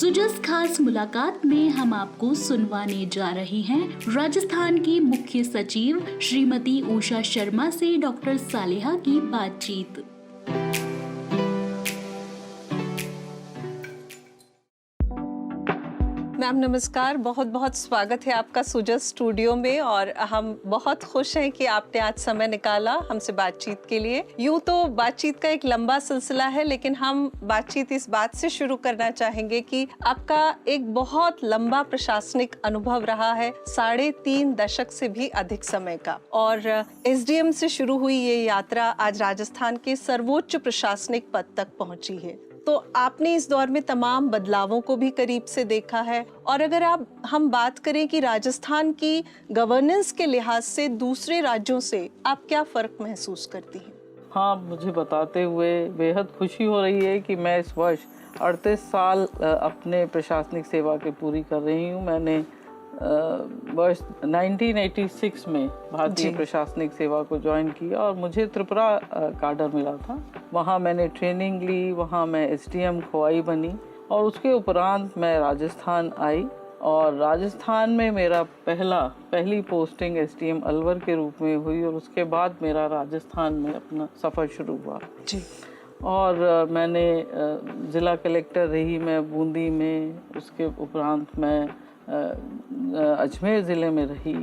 सुजस खास मुलाकात में हम आपको सुनवाने जा रहे हैं राजस्थान की मुख्य सचिव श्रीमती उषा शर्मा से डॉक्टर सालेहा की बातचीत। मैम नमस्कार, बहुत बहुत स्वागत है आपका सुजस स्टूडियो में और हम बहुत खुश हैं कि आपने आज समय निकाला हमसे बातचीत के लिए। यूँ तो बातचीत का एक लंबा सिलसिला है, लेकिन हम बातचीत इस बात से शुरू करना चाहेंगे कि आपका एक बहुत लंबा प्रशासनिक अनुभव रहा है, 3.5 दशक से भी अधिक समय का, और एसडीएम से शुरू हुई ये यात्रा आज राजस्थान के सर्वोच्च प्रशासनिक पद तक पहुंची है। तो आपने इस दौर में तमाम बदलावों को भी करीब से देखा है, और अगर हम बात करें कि राजस्थान की गवर्नेंस के लिहाज से दूसरे राज्यों से आप क्या फ़र्क महसूस करती हैं? हाँ, मुझे बताते हुए बेहद खुशी हो रही है कि मैं इस वर्ष 38 साल अपने प्रशासनिक सेवा के पूरी कर रही हूँ। मैंने वर्ष 1986 में भारतीय प्रशासनिक सेवा को ज्वाइन किया और मुझे त्रिपुरा काडर मिला था। वहाँ मैंने ट्रेनिंग ली, वहाँ मैं एसडीएम खोवाई बनी और उसके उपरांत मैं राजस्थान आई और राजस्थान में मेरा पहली पोस्टिंग एसडीएम अलवर के रूप में हुई और उसके बाद मेरा राजस्थान में अपना सफ़र शुरू हुआ जी। और मैंने ज़िला कलेक्टर रही मैं बूंदी में, उसके उपरांत मैं अजमेर ज़िले में रही।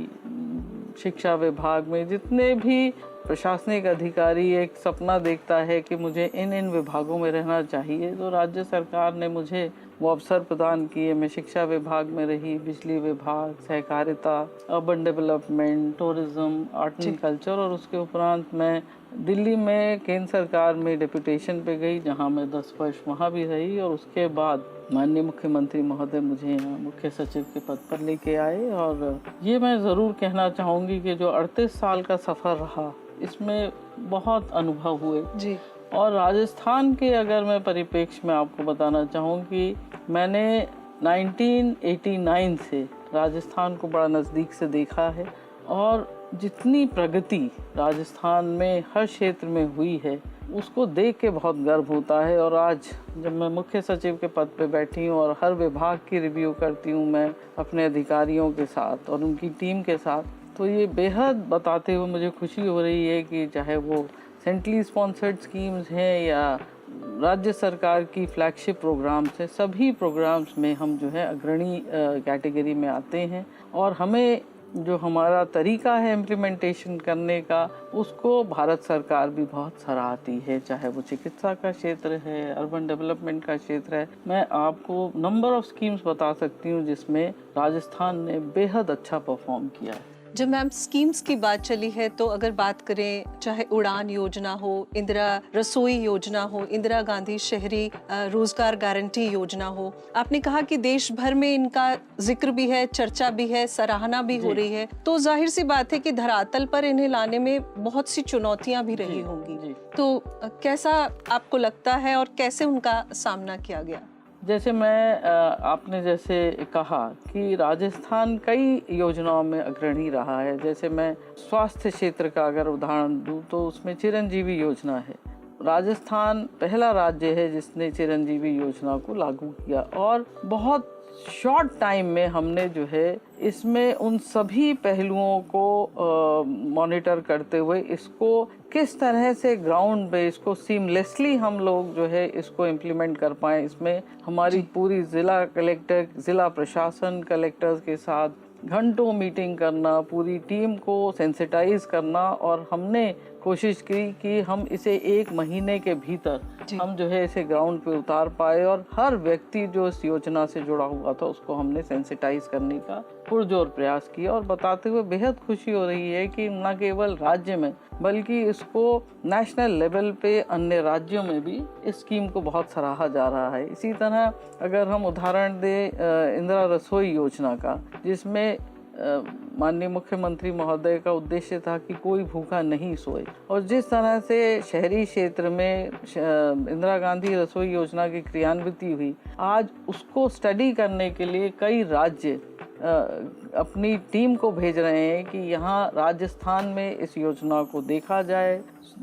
शिक्षा विभाग में जितने भी प्रशासनिक अधिकारी एक सपना देखता है कि मुझे इन विभागों में रहना चाहिए, तो राज्य सरकार ने मुझे वो अवसर प्रदान किए। मैं शिक्षा विभाग में रही, बिजली विभाग, सहकारिता, urban development, tourism, art and culture, और उसके उपरांत मैं दिल्ली में केंद्र सरकार में डेपुटेशन पे गई, जहां मैं 10 वर्ष वहां भी रही। और उसके बाद माननीय मुख्यमंत्री महोदय मुझे यहाँ मुख्य सचिव के पद पर लेके आए। और ये मैं ज़रूर कहना चाहूँगी कि जो 38 साल का सफ़र रहा, इसमें बहुत अनुभव हुए जी। और राजस्थान के अगर मैं परिप्रेक्ष्य में आपको बताना चाहूँ कि मैंने 1989 से राजस्थान को बड़ा नज़दीक से देखा है और जितनी प्रगति राजस्थान में हर क्षेत्र में हुई है उसको देख के बहुत गर्व होता है। और आज जब मैं मुख्य सचिव के पद पे बैठी हूँ और हर विभाग की रिव्यू करती हूँ मैं अपने अधिकारियों के साथ और उनकी टीम के साथ, तो ये बेहद बताते हुए मुझे खुशी हो रही है कि चाहे वो सेंट्रली स्पॉन्सर्ड स्कीम्स हैं या राज्य सरकार की फ्लैगशिप प्रोग्राम्स हैं, सभी प्रोग्राम्स में हम जो है अग्रणी कैटेगरी में आते हैं। और हमें जो हमारा तरीका है इम्प्लीमेंटेशन करने का, उसको भारत सरकार भी बहुत सराहती है, चाहे वो चिकित्सा का क्षेत्र है, अर्बन डेवलपमेंट का क्षेत्र है। मैं आपको नंबर ऑफ स्कीम्स बता सकती हूँ जिसमें राजस्थान ने बेहद अच्छा परफॉर्म किया है। जब मैम स्कीम्स की बात चली है, तो अगर बात करें चाहे उड़ान योजना हो, इंदिरा रसोई योजना हो, इंदिरा गांधी शहरी रोजगार गारंटी योजना हो, आपने कहा कि देश भर में इनका जिक्र भी है, चर्चा भी है, सराहना भी हो रही है, तो जाहिर सी बात है कि धरातल पर इन्हें लाने में बहुत सी चुनौतियां भी रही होंगी। तो कैसा आपको लगता है और कैसे उनका सामना किया गया? जैसे आपने जैसे कहा कि राजस्थान कई योजनाओं में अग्रणी रहा है। जैसे मैं स्वास्थ्य क्षेत्र का अगर उदाहरण दूं तो उसमें चिरंजीवी योजना है। राजस्थान पहला राज्य है जिसने चिरंजीवी योजना को लागू किया और बहुत शॉर्ट टाइम में हमने जो है इसमें उन सभी पहलुओं को मॉनिटर करते हुए इसको किस तरह से ग्राउंड पे इसको सीमलेसली हम लोग जो है इसको इम्प्लीमेंट कर पाएँ। इसमें हमारी पूरी ज़िला कलेक्टर, ज़िला प्रशासन, कलेक्टर्स के साथ घंटों मीटिंग करना, पूरी टीम को सेंसिटाइज करना, और हमने कोशिश की कि हम इसे 1 महीने के भीतर हम जो है इसे ग्राउंड पे उतार पाए। और हर व्यक्ति जो इस योजना से जुड़ा हुआ था उसको हमने सेंसिटाइज करने का पुरजोर प्रयास किया। और बताते हुए बेहद खुशी हो रही है कि न केवल राज्य में बल्कि इसको नेशनल लेवल पे अन्य राज्यों में भी इस स्कीम को बहुत सराहा जा रहा है। इसी तरह अगर हम उदाहरण दें इंदिरा रसोई योजना का, जिसमें माननीय मुख्यमंत्री महोदय का उद्देश्य था कि कोई भूखा नहीं सोए, और जिस तरह से शहरी क्षेत्र में इंदिरा गांधी रसोई योजना की क्रियान्विति हुई, आज उसको स्टडी करने के लिए कई राज्य अपनी टीम को भेज रहे हैं कि यहाँ राजस्थान में इस योजना को देखा जाए,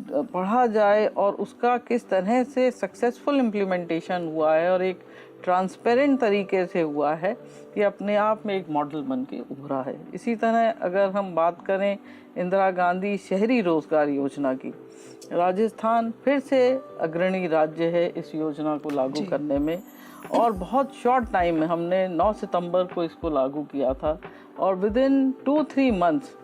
पढ़ा जाए और उसका किस तरह से सक्सेसफुल इम्प्लीमेंटेशन हुआ है और एक ट्रांसपेरेंट तरीके से हुआ है, ये अपने आप में एक मॉडल बन के उभरा है। इसी तरह अगर हम बात करें इंदिरा गांधी शहरी रोजगार योजना की, राजस्थान फिर से अग्रणी राज्य है इस योजना को लागू करने में, और बहुत शॉर्ट टाइम में हमने 9 सितंबर को इसको लागू किया था और विदिन 2-3 मंथ्स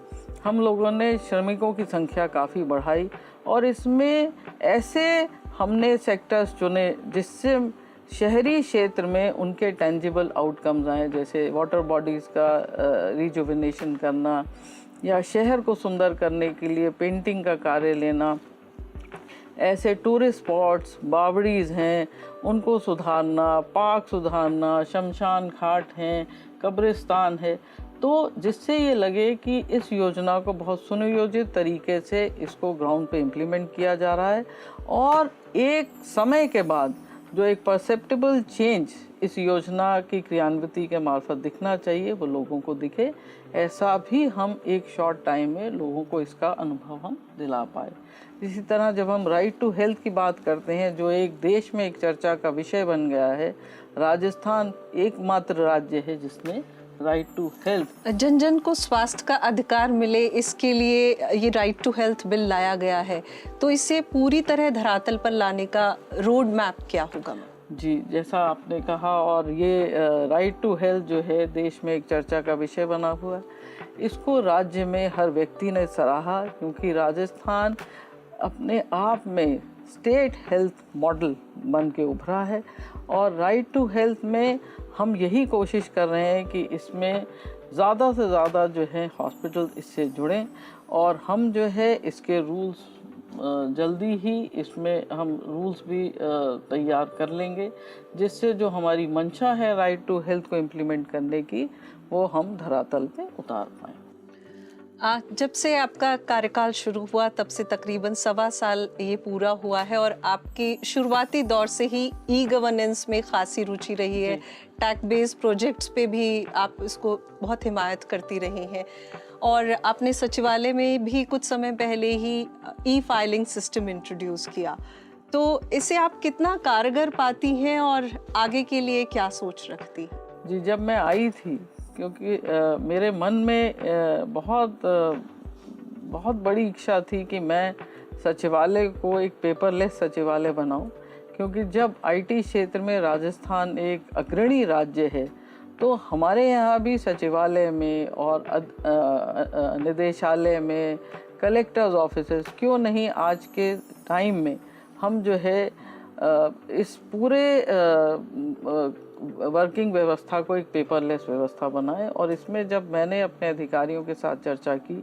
हम लोगों ने श्रमिकों की संख्या काफ़ी बढ़ाई और इसमें ऐसे हमने सेक्टर्स चुने जिससे शहरी क्षेत्र में उनके टेंजिबल आउटकम्स आए, जैसे वाटर बॉडीज़ का रिजुविनेशन करना या शहर को सुंदर करने के लिए पेंटिंग का कार्य लेना, ऐसे टूरिस्ट स्पॉट्स बावड़ीज़ हैं उनको सुधारना, पार्क सुधारना, शमशान घाट हैं, कब्रिस्तान है, तो जिससे ये लगे कि इस योजना को बहुत सुनियोजित तरीके से इसको ग्राउंड पे इम्प्लीमेंट किया जा रहा है और एक समय के बाद जो एक परसेप्टेबल चेंज इस योजना की क्रियान्विति के मार्फत दिखना चाहिए वो लोगों को दिखे, ऐसा भी हम एक शॉर्ट टाइम में लोगों को इसका अनुभव हम दिला पाए। इसी तरह जब हम राइट टू हेल्थ की बात करते हैं, जो एक देश में एक चर्चा का विषय बन गया है, राजस्थान एकमात्र राज्य है जिसने राइट टू हेल्थ, जन जन को स्वास्थ्य का अधिकार मिले, इसके लिए ये राइट टू हेल्थ बिल लाया गया है, तो इसे पूरी तरह धरातल पर लाने का रोड मैप क्या होगा? जी, जैसा आपने कहा, और ये राइट टू हेल्थ जो है देश में एक चर्चा का विषय बना हुआ है, इसको राज्य में हर व्यक्ति ने सराहा क्योंकि राजस्थान अपने आप में स्टेट हेल्थ मॉडल बन के उभरा है और राइट टू हेल्थ में हम यही कोशिश कर रहे हैं कि इसमें ज़्यादा से ज़्यादा जो है हॉस्पिटल इससे जुड़ें और हम जो है इसके रूल्स जल्दी ही इसमें हम रूल्स भी तैयार कर लेंगे, जिससे जो हमारी मंशा है राइट टू हेल्थ को इम्प्लीमेंट करने की वो हम धरातल पे उतार पाएँ। जब से आपका कार्यकाल शुरू हुआ तब से तकरीबन 1.25 साल ये पूरा हुआ है और आपकी शुरुआती दौर से ही ई गवर्नेंस में खासी रुचि रही है, टैग बेस्ड प्रोजेक्ट्स पे भी आप इसको बहुत हिमायत करती रही हैं और आपने सचिवालय में भी कुछ समय पहले ही ई फाइलिंग सिस्टम इंट्रोड्यूस किया, तो इसे आप कितना कारगर पाती हैं और आगे के लिए क्या सोच रखती? जी, जब मैं आई थी, क्योंकि मेरे मन में बहुत बड़ी इच्छा थी कि मैं सचिवालय को एक पेपरलेस सचिवालय बनाऊं, क्योंकि जब आईटी क्षेत्र में राजस्थान एक अग्रणी राज्य है तो हमारे यहाँ भी सचिवालय में और निदेशालय में, कलेक्टर्स ऑफिसेस, क्यों नहीं आज के टाइम में हम जो है इस पूरे वर्किंग व्यवस्था को एक पेपरलेस व्यवस्था बनाए। और इसमें जब मैंने अपने अधिकारियों के साथ चर्चा की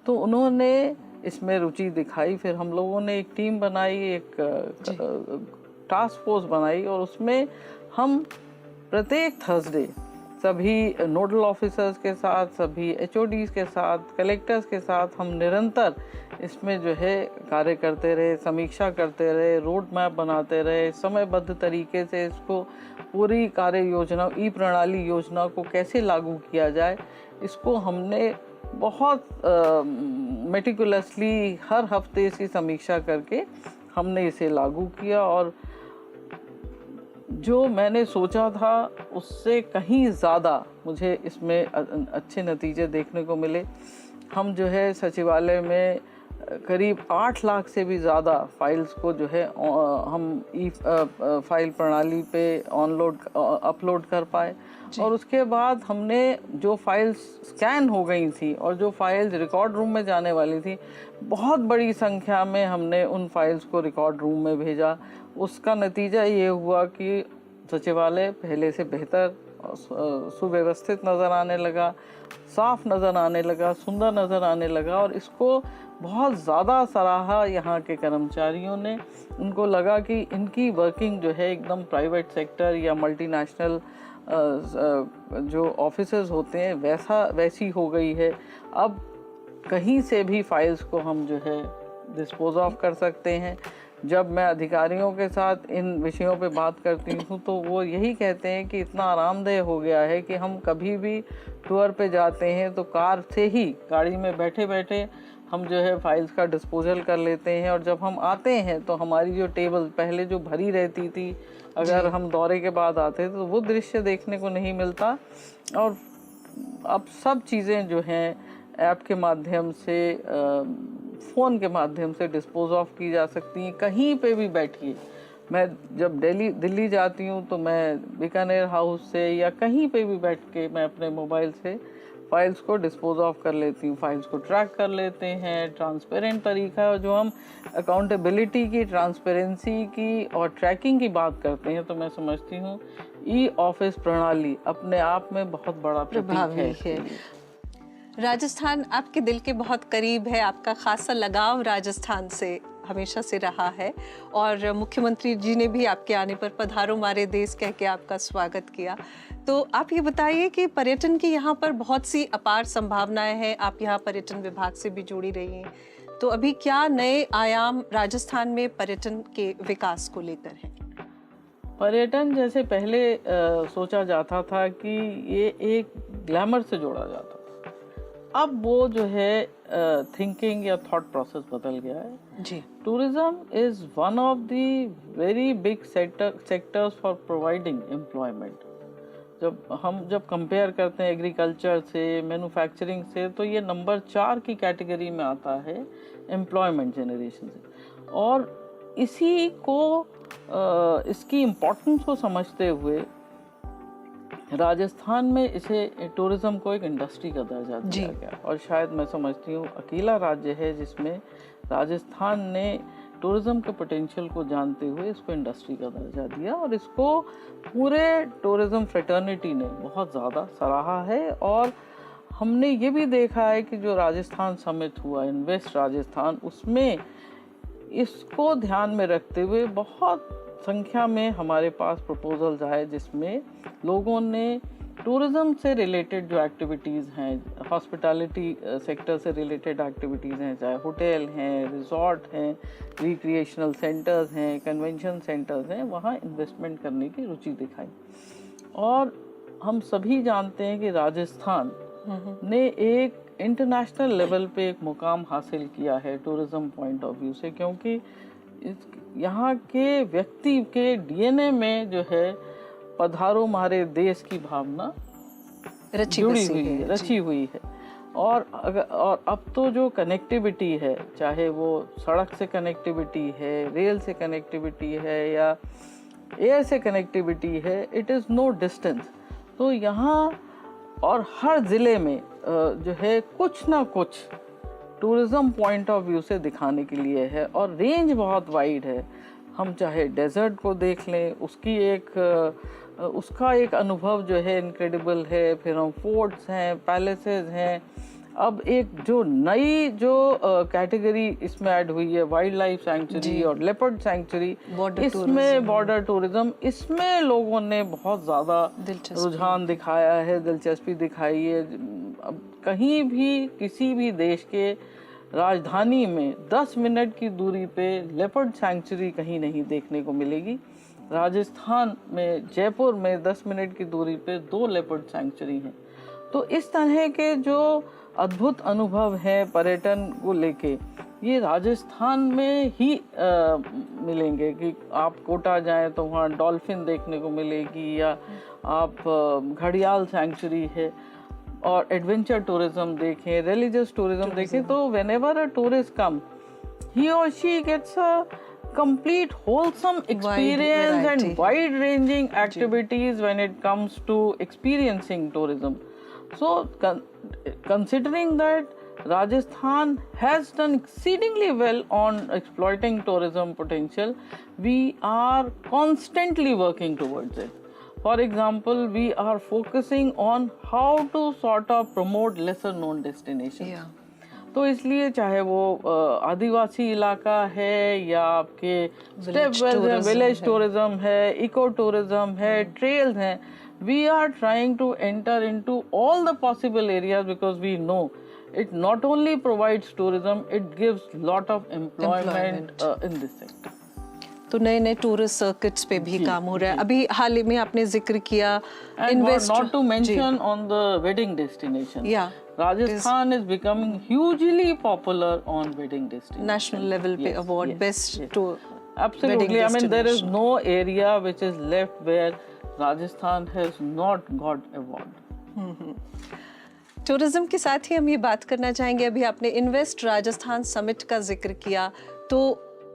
तो उन्होंने इसमें रुचि दिखाई। फिर हम लोगों ने एक टीम बनाई, एक टास्क फोर्स बनाई और उसमें हम प्रत्येक थर्सडे सभी नोडल ऑफिसर्स के साथ, सभी एचओडीज के साथ, कलेक्टर्स के साथ हम निरंतर इसमें जो है कार्य करते रहे, समीक्षा करते रहे, रोड मैप बनाते रहे, समयबद्ध तरीके से इसको पूरी कार्य योजना, ई प्रणाली योजना को कैसे लागू किया जाए, इसको हमने बहुत मेटिकुलसली हर हफ्ते इसकी समीक्षा करके हमने इसे लागू किया और जो मैंने सोचा था उससे कहीं ज़्यादा मुझे इसमें अच्छे नतीजे देखने को मिले। हम जो है सचिवालय में करीब 8 लाख से भी ज़्यादा फाइल्स को जो है हम ई फाइल प्रणाली पे अपलोड कर पाए और उसके बाद हमने जो फाइल्स स्कैन हो गई थी और जो फाइल्स रिकॉर्ड रूम में जाने वाली थी, बहुत बड़ी संख्या में हमने उन फाइल्स को रिकॉर्ड रूम में भेजा। उसका नतीजा ये हुआ कि सचिवालय पहले से बेहतर सुव्यवस्थित नज़र आने लगा, साफ नज़र आने लगा, सुंदर नज़र आने लगा और इसको बहुत ज़्यादा सराहा यहाँ के कर्मचारियों ने। उनको लगा कि इनकी वर्किंग जो है एकदम प्राइवेट सेक्टर या मल्टीनेशनल जो ऑफिसेज होते हैं वैसी हो गई है। अब कहीं से भी फाइल्स को हम जो है डिस्पोज ऑफ कर सकते हैं। जब मैं अधिकारियों के साथ इन विषयों पे बात करती हूँ तो वो यही कहते हैं कि इतना आरामदेह हो गया है कि हम कभी भी टूर पे जाते हैं तो कार से ही, गाड़ी में बैठे बैठे हम जो है फाइल्स का डिस्पोजल कर लेते हैं, और जब हम आते हैं तो हमारी जो टेबल पहले जो भरी रहती थी, अगर हम दौरे के बाद आते तो वो दृश्य देखने को नहीं मिलता। और अब सब चीज़ें जो हैं ऐप के माध्यम से, फ़ोन के माध्यम से डिस्पोज ऑफ की जा सकती हैं। कहीं पे भी बैठिए, मैं जब दिल्ली जाती हूँ तो मैं बीकानेर हाउस से या कहीं पे भी बैठ के मैं अपने मोबाइल से फाइल्स को डिस्पोज ऑफ कर लेती हूँ, फाइल्स को ट्रैक कर लेते हैं। ट्रांसपेरेंट तरीका है। जो हम अकाउंटेबिलिटी की, ट्रांसपेरेंसी की और ट्रैकिंग की बात करते हैं, तो मैं समझती हूँ ई ऑफिस प्रणाली अपने आप में बहुत बड़ा प्रभावी है। राजस्थान आपके दिल के बहुत करीब है, आपका खासा लगाव राजस्थान से हमेशा से रहा है, और मुख्यमंत्री जी ने भी आपके आने पर पधारो मारे देश कह के आपका स्वागत किया। तो आप ये बताइए कि पर्यटन की यहाँ पर बहुत सी अपार संभावनाएं हैं, आप यहाँ पर्यटन विभाग से भी जुड़ी रही हैं, तो अभी क्या नए आयाम राजस्थान में पर्यटन के विकास को लेकर हैं? पर्यटन जैसे पहले सोचा जाता था कि ये एक ग्लैमर से जोड़ा जाता था, अब वो जो है थिंकिंग या थॉट प्रोसेस बदल गया है जी। Tourism is one of the very big sectors for providing employment. जब कंपेयर करते हैं एग्रीकल्चर से, मैन्युफैक्चरिंग से, तो ये नंबर 4 की कैटेगरी में आता है एम्प्लॉयमेंट जनरेशन से। और इसी को इसकी इम्पोर्टेंस को समझते हुए राजस्थान में इसे टूरिज्म को एक इंडस्ट्री का दर्जा दिया गया, और शायद मैं समझती हूँ अकेला राज्य है जिसमें राजस्थान ने टूरिज्म के पोटेंशियल को जानते हुए इसको इंडस्ट्री का दर्जा दिया, और इसको पूरे टूरिज्म फ्रेटर्निटी ने बहुत ज़्यादा सराहा है। और हमने ये भी देखा है कि जो राजस्थान समिट हुआ इन्वेस्ट राजस्थान, उसमें इसको ध्यान में रखते हुए बहुत संख्या में हमारे पास प्रपोजल्स आए, जिसमें लोगों ने टूरिज्म से रिलेटेड जो एक्टिविटीज़ हैं, हॉस्पिटैलिटी सेक्टर से रिलेटेड एक्टिविटीज़ हैं, चाहे होटल हैं, रिजॉर्ट हैं, रिक्रिएशनल सेंटर्स हैं, कन्वेंशन सेंटर्स हैं, वहाँ इन्वेस्टमेंट करने की रुचि दिखाई। और हम सभी जानते हैं कि राजस्थान ने एक इंटरनेशनल लेवल पे एक मुकाम हासिल किया है टूरिज्म पॉइंट ऑफ व्यू से, क्योंकि यहाँ के व्यक्ति के डीएनए में जो है पधारो मारे देश की भावना रची हुई है। और अब तो जो कनेक्टिविटी है, चाहे वो सड़क से कनेक्टिविटी है, रेल से कनेक्टिविटी है या एयर से कनेक्टिविटी है, इट इज़ नो डिस्टेंस। तो यहाँ और हर ज़िले में जो है कुछ ना कुछ टूरिज्म पॉइंट ऑफ व्यू से दिखाने के लिए है, और रेंज बहुत वाइड है। हम चाहे डेजर्ट को देख लें, उसका एक अनुभव जो है इनक्रेडिबल है। फिर हम फोर्ट्स हैं, पैलेसेस हैं। अब एक जो नई कैटेगरी इसमें ऐड हुई है, वाइल्ड लाइफ सैंक्चुरी और लेपर्ड सैंक्चुरी, इसमें बॉर्डर टूरिज्म, इसमें लोगों ने बहुत ज़्यादा रुझान दिखाया है, दिलचस्पी दिखाई है। अब कहीं भी किसी भी देश के राजधानी में 10 मिनट की दूरी पे लेपर्ड सैंक्चुरी कहीं नहीं देखने को मिलेगी। राजस्थान में जयपुर में 10 मिनट की दूरी पे 2 लेपर्ड सैंक्चुरी हैं। तो इस तरह के जो अद्भुत अनुभव हैं पर्यटन को लेके, ये राजस्थान में ही मिलेंगे। कि आप कोटा जाएं तो वहाँ डॉल्फिन देखने को मिलेगी, या आप घड़ियाल सैंक्चुरी है, और एडवेंचर टूरिज्म देखें, रिलीजियस टूरिज्म देखें। तो whenever a tourist come, he or she gets a complete wholesome experience and wide ranging activities when it comes to experiencing tourism. So considering that Rajasthan has done exceedingly well on exploiting tourism potential, we are constantly working towards it. For example, we are focusing on how to sort of promote lesser known destinations. तो इसलिए चाहे वो आदिवासी इलाका है या आपके village tourism है, eco tourism है, ट्रेल्स हैं, we are trying to enter into all the possible areas because we know it not only provides tourism, it gives lot of employment in this sector. तो नए नए tourist circuits पे भी काम हो रहा है। अभी हाल ही में आपने जिक्र किया not to mention on the wedding destination. Yeah, Rajasthan is becoming hugely popular on wedding destination. National level पे award best two Absolutely. I mean, there is no area which is left where Rajasthan has not got award. Tourism के साथ ही हम ये बात करना चाहेंगे, अभी आपने इन्वेस्ट राजस्थान समिट का जिक्र किया, तो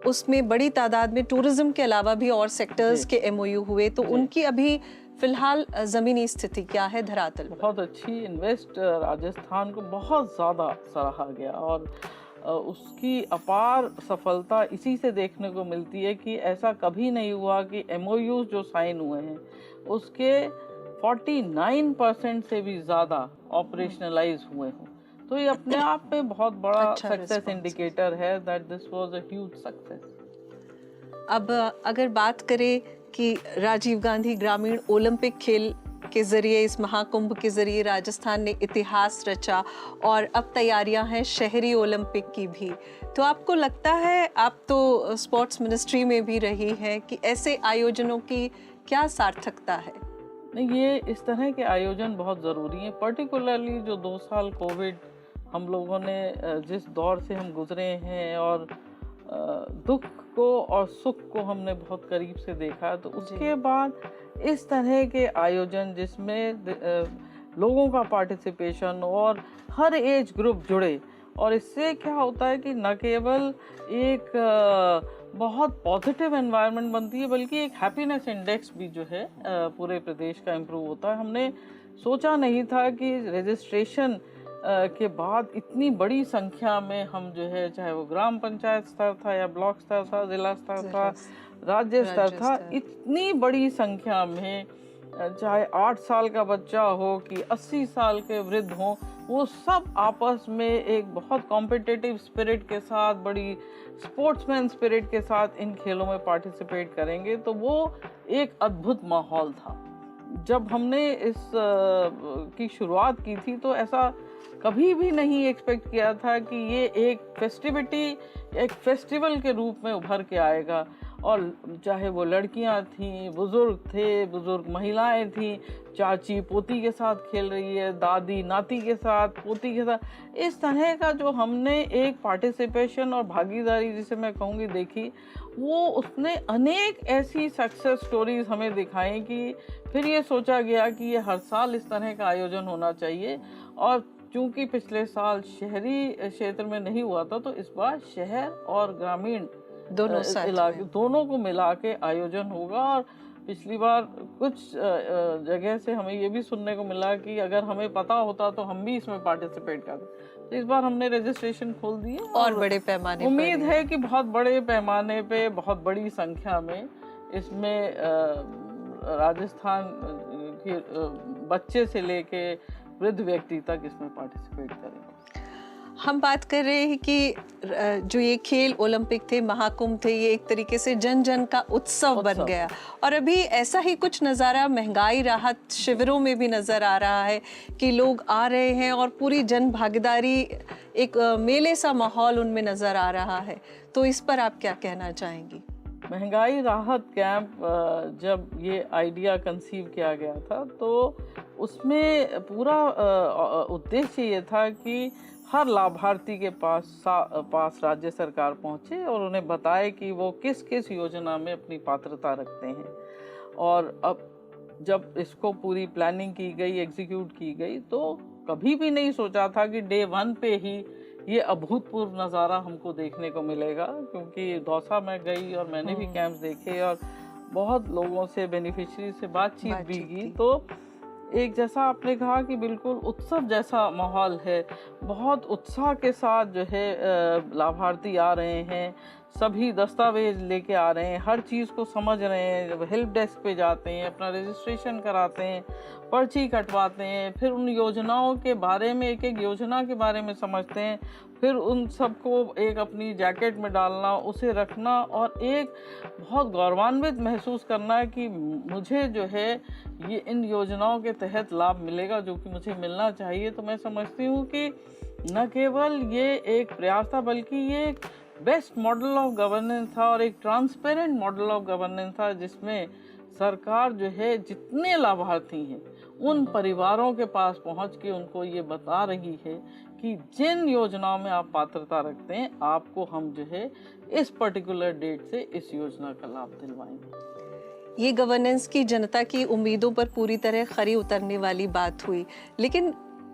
उसमें बड़ी तादाद में टूरिज्म के अलावा भी और सेक्टर्स के एमओयू हुए, तो उनकी अभी फिलहाल ज़मीनी स्थिति क्या है धरातल पर? बहुत अच्छी। इन्वेस्ट राजस्थान को बहुत ज़्यादा सराहा गया और उसकी अपार सफलता इसी से देखने को मिलती है कि ऐसा कभी नहीं हुआ कि एमओयूज जो साइन हुए हैं उसके 49% से भी ज़्यादा ऑपरेशनलाइज हुए हों, तो ये अपने आप में बहुत बड़ा सक्सेस इंडिकेटर है that this was a huge success. अब अगर बात करें कि राजीव गांधी ग्रामीण ओलंपिक खेल के ज़रिए, इस महाकुंभ के ज़रिए राजस्थान ने इतिहास रचा और अब तैयारियां हैं शहरी ओलंपिक की भी, तो आपको लगता है, आप तो स्पोर्ट्स मिनिस्ट्री में भी रही हैं, कि ऐसे आयोजनों की क्या सार्थकता है? नहीं, ये इस तरह के आयोजन बहुत ज़रूरी हैं, पर्टिकुलरली जो 2 साल कोविड हम लोगों ने जिस दौर से हम गुजरे हैं और दुख को और सुख को हमने बहुत करीब से देखा, तो उसके बाद इस तरह के आयोजन जिसमें लोगों का पार्टिसिपेशन और हर एज ग्रुप जुड़े, और इससे क्या होता है कि न केवल एक बहुत पॉजिटिव एनवायरनमेंट बनती है बल्कि एक हैप्पीनेस इंडेक्स भी जो है पूरे प्रदेश का इम्प्रूव होता है। हमने सोचा नहीं था कि रजिस्ट्रेशन के बाद इतनी बड़ी संख्या में हम जो है, चाहे वो ग्राम पंचायत स्तर था या ब्लॉक स्तर था, जिला स्तर था, राज्य स्तर था, इतनी बड़ी संख्या में चाहे 8 साल का बच्चा हो कि 80 साल के वृद्ध हो, वो सब आपस में एक बहुत कॉम्पिटिटिव स्पिरिट के साथ, बड़ी स्पोर्ट्समैन स्पिरिट के साथ इन खेलों में पार्टिसिपेट करेंगे, तो वो एक अद्भुत माहौल था। जब हमने इस की शुरुआत की थी तो ऐसा कभी भी नहीं एक्सपेक्ट किया था कि ये एक फेस्टिविटी, एक फेस्टिवल के रूप में उभर के आएगा, और चाहे वो लड़कियां थीं, बुजुर्ग थे, बुजुर्ग महिलाएं थीं, चाची पोती के साथ खेल रही है, दादी नाती के साथ, पोती के साथ, इस तरह का जो हमने एक पार्टिसिपेशन और भागीदारी जिसे मैं कहूँगी देखी, वो उसने अनेक ऐसी सक्सेस स्टोरीज हमें दिखाई कि फिर ये सोचा गया कि ये हर साल इस तरह का आयोजन होना चाहिए। और चूंकि पिछले साल शहरी क्षेत्र में नहीं हुआ था, तो इस बार शहर और ग्रामीण दोनों इलाके दोनों को मिला के आयोजन होगा। और पिछली बार कुछ जगह से हमें ये भी सुनने को मिला कि अगर हमें पता होता तो हम भी इसमें पार्टिसिपेट करते, तो इस बार हमने रजिस्ट्रेशन खोल दिए और बड़े पैमाने, उम्मीद है कि बहुत बड़े पैमाने पे, बहुत बड़ी संख्या में इसमें राजस्थान के बच्चे से लेके वृद्ध व्यक्ति तक इसमें पार्टिसिपेट करेंगे। हम बात कर रहे हैं कि जो ये खेल ओलंपिक थे, महाकुंभ थे, ये एक तरीके से जन जन का उत्सव बन गया, और अभी ऐसा ही कुछ नज़ारा महंगाई राहत शिविरों में भी नज़र आ रहा है कि लोग आ रहे हैं और पूरी जन भागीदारी, एक मेले सा माहौल उनमें नज़र आ रहा है, तो इस पर आप क्या कहना चाहेंगी? महंगाई राहत कैंप जब ये आइडिया कंसीव किया गया था, तो उसमें पूरा उद्देश्य ये था कि हर लाभार्थी के पास राज्य सरकार पहुंचे और उन्हें बताए कि वो किस किस योजना में अपनी पात्रता रखते हैं। और अब जब इसको पूरी प्लानिंग की गई, एग्जीक्यूट की गई, तो कभी भी नहीं सोचा था कि डे 1 पे ही ये अभूतपूर्व नज़ारा हमको देखने को मिलेगा, क्योंकि दौसा में गई और मैंने भी कैंप्स देखे और बहुत लोगों से, बेनिफिशियरी से बातचीत भी की, तो एक जैसा आपने कहा कि बिल्कुल उत्सव जैसा माहौल है। बहुत उत्साह के साथ जो है लाभार्थी आ रहे हैं, सभी दस्तावेज लेके आ रहे हैं, हर चीज़ को समझ रहे हैं, हेल्प डेस्क पे जाते हैं, अपना रजिस्ट्रेशन कराते हैं, पर्ची कटवाते हैं, फिर उन योजनाओं के बारे में, एक एक योजना के बारे में समझते हैं, फिर उन सबको एक अपनी जैकेट में डालना, उसे रखना और एक बहुत गौरवान्वित महसूस करना कि मुझे जो है ये इन योजनाओं के तहत लाभ मिलेगा जो कि मुझे मिलना चाहिए। तो मैं समझती हूँ कि न केवल ये एक प्रयास था बल्कि ये बेस्ट मॉडल ऑफ गवर्नेंस था और एक ट्रांसपेरेंट मॉडल ऑफ गवर्नेंस था, जिसमें सरकार जो है जितने लाभार्थी हैं उन परिवारों के पास पहुंच के उनको ये बता रही है कि जिन योजनाओं में आप पात्रता रखते हैं आपको हम जो है इस पर्टिकुलर डेट से इस योजना का लाभ दिलवाएंगे। ये गवर्नेंस की जनता की उम्मीदों पर पूरी तरह खरी उतरने वाली बात हुई, लेकिन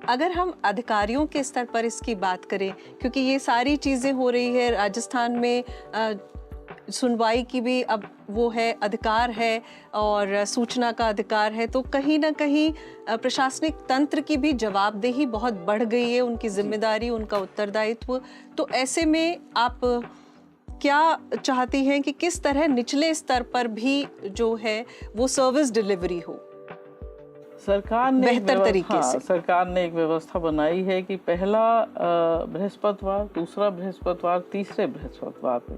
अगर हम अधिकारियों के स्तर पर इसकी बात करें, क्योंकि ये सारी चीज़ें हो रही है राजस्थान में, सुनवाई की भी अब वो है, अधिकार है और सूचना का अधिकार है, तो कहीं ना कहीं प्रशासनिक तंत्र की भी जवाबदेही बहुत बढ़ गई है, उनकी जिम्मेदारी, उनका उत्तरदायित्व। तो ऐसे में आप क्या चाहती हैं कि किस तरह निचले स्तर पर भी जो है वो सर्विस डिलीवरी हो सरकार ने बेहतर तरीके से? सरकार ने एक व्यवस्था बनाई है कि पहला बृहस्पतिवार, दूसरा बृहस्पतिवार, तीसरे बृहस्पतिवार पे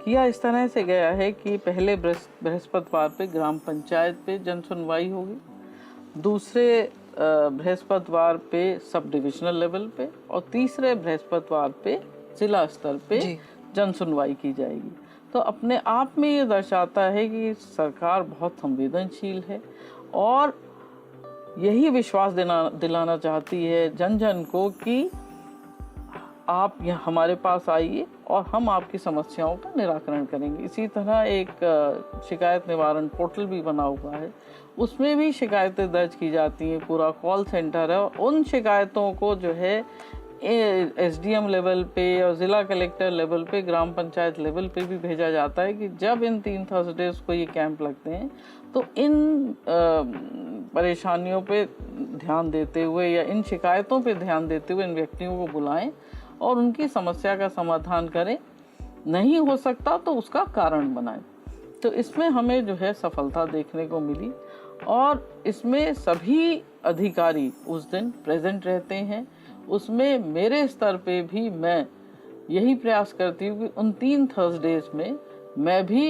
किया इस तरह से गया है कि पहले बृहस्पतिवार पे ग्राम पंचायत पे जन सुनवाई होगी, दूसरे बृहस्पतिवार पे सब डिविजनल लेवल पे और तीसरे बृहस्पतिवार पे जिला स्तर पे जन सुनवाई की जाएगी। तो अपने आप में ये दर्शाता है कि सरकार बहुत संवेदनशील है और यही विश्वास दिलाना चाहती है जन जन को कि आप यहाँ हमारे पास आइए और हम आपकी समस्याओं का निराकरण करेंगे। इसी तरह एक शिकायत निवारण पोर्टल भी बना हुआ है, उसमें भी शिकायतें दर्ज की जाती हैं, पूरा कॉल सेंटर है और उन शिकायतों को जो है एसडीएम लेवल पे और ज़िला कलेक्टर लेवल पे, ग्राम पंचायत लेवल पे भी भेजा जाता है कि जब इन 3 थर्सडेज को ये कैंप लगते हैं तो इन परेशानियों पे ध्यान देते हुए या इन शिकायतों पे ध्यान देते हुए इन व्यक्तियों को बुलाएं और उनकी समस्या का समाधान करें। नहीं हो सकता तो उसका कारण बनाएं। तो इसमें हमें जो है सफलता देखने को मिली और इसमें सभी अधिकारी उस दिन प्रेजेंट रहते हैं। उसमें मेरे स्तर पे भी मैं यही प्रयास करती हूँ कि उन 3 थर्सडेज में मैं भी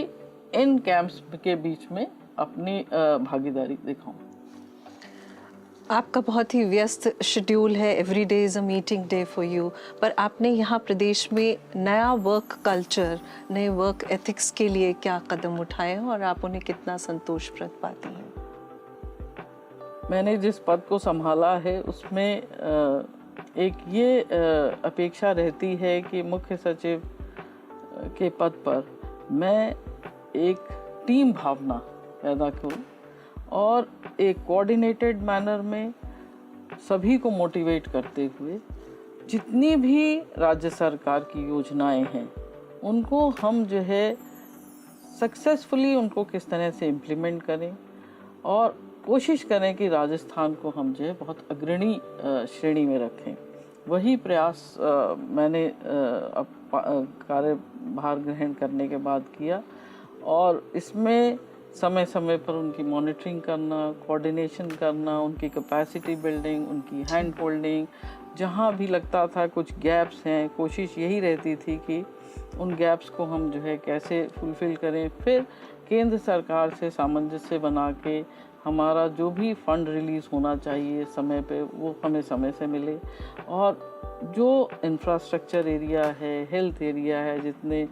इन कैंप्स के बीच में अपनी भागीदारी दिखाऊं। आपका बहुत ही व्यस्त शेड्यूल है, every day is a meeting day for you, पर आपने यहाँ प्रदेश में नया वर्क कल्चर, नए वर्क एथिक्स के लिए क्या कदम उठाए हैं और आप उन्हें कितना संतोषप्रद पाती हैं? मैंने जिस पद को संभाला है उसमें एक ये अपेक्षा रहती है कि मुख्य सचिव के पद पर मैं एक टीम भावना पैदा करूं और एक कोऑर्डिनेटेड मैनर में सभी को मोटिवेट करते हुए जितनी भी राज्य सरकार की योजनाएं हैं उनको हम जो है सक्सेसफुली उनको किस तरह से इम्प्लीमेंट करें और कोशिश करें कि राजस्थान को हम जो है बहुत अग्रणी श्रेणी में रखें। वही प्रयास मैंने कार्यभार ग्रहण करने के बाद किया और इसमें समय समय पर उनकी मॉनिटरिंग करना, कोऑर्डिनेशन करना, उनकी कैपेसिटी बिल्डिंग, उनकी हैंड होल्डिंग, जहाँ भी लगता था कुछ गैप्स हैं, कोशिश यही रहती थी कि उन गैप्स को हम जो है कैसे फुलफ़िल करें। फिर केंद्र सरकार से सामंजस्य बना के हमारा जो भी फंड रिलीज़ होना चाहिए समय पे वो हमें समय से मिले और जो इंफ्रास्ट्रक्चर एरिया है, हेल्थ एरिया है, जितने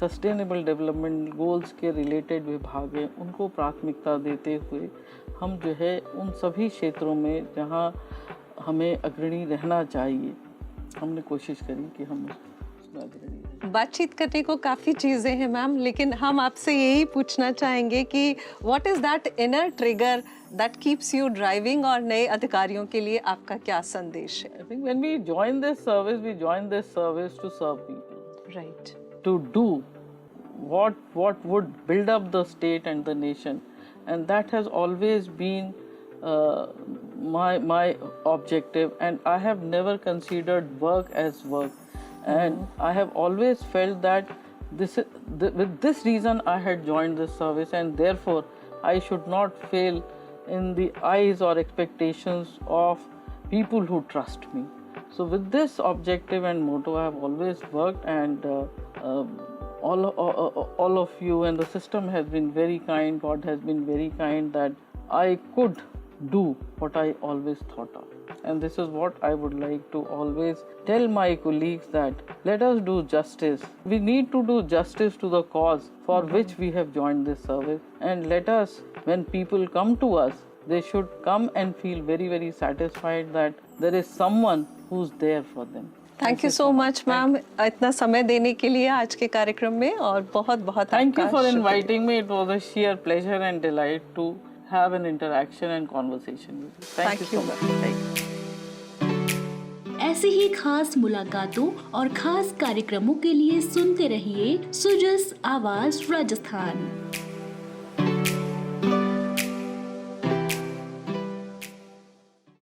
सस्टेनेबल डेवलपमेंट गोल्स के रिलेटेड विभाग हैं उनको प्राथमिकता देते हुए हम जो है उन सभी क्षेत्रों में जहां हमें अग्रणी रहना चाहिए हमने कोशिश करी कि हम उसमें अग्रणी रहें। बातचीत करने को काफ़ी चीज़ें हैं मैम, लेकिन हम आपसे यही पूछना चाहेंगे कि what is that inner trigger that keeps you driving और नए अधिकारियों के लिए आपका क्या संदेश है? I think when we join this service, we join this service to serve people. Right. To do what would build up the state and the nation, and that has always been my objective, and I have never considered work as work, and I have always felt that with this reason I had joined this service, and therefore I should not fail in the eyes or expectations of people who trust me. So with this objective and motto I have always worked, and all of you and the system has been very kind, God has been very kind that I could do what I always thought of. And this is what I would like to always tell my colleagues, that let us do justice. We need to do justice to the cause for which we have joined this service. And let us, when people come to us, they should come and feel very, very satisfied that there is someone who's there for them. Thank you so much ma'am, इतना समय देने के लिए आज के कार्यक्रम में, और बहुत बहुत Thank you आपका for शुक्रिया। inviting me. It was a sheer pleasure and delight to have an interaction and conversation with you. Thank you so much. Thank you. ऐसी ही खास मुलाकातों और खास कार्यक्रमों के लिए सुनते रहिए सुजस आवाज राजस्थान।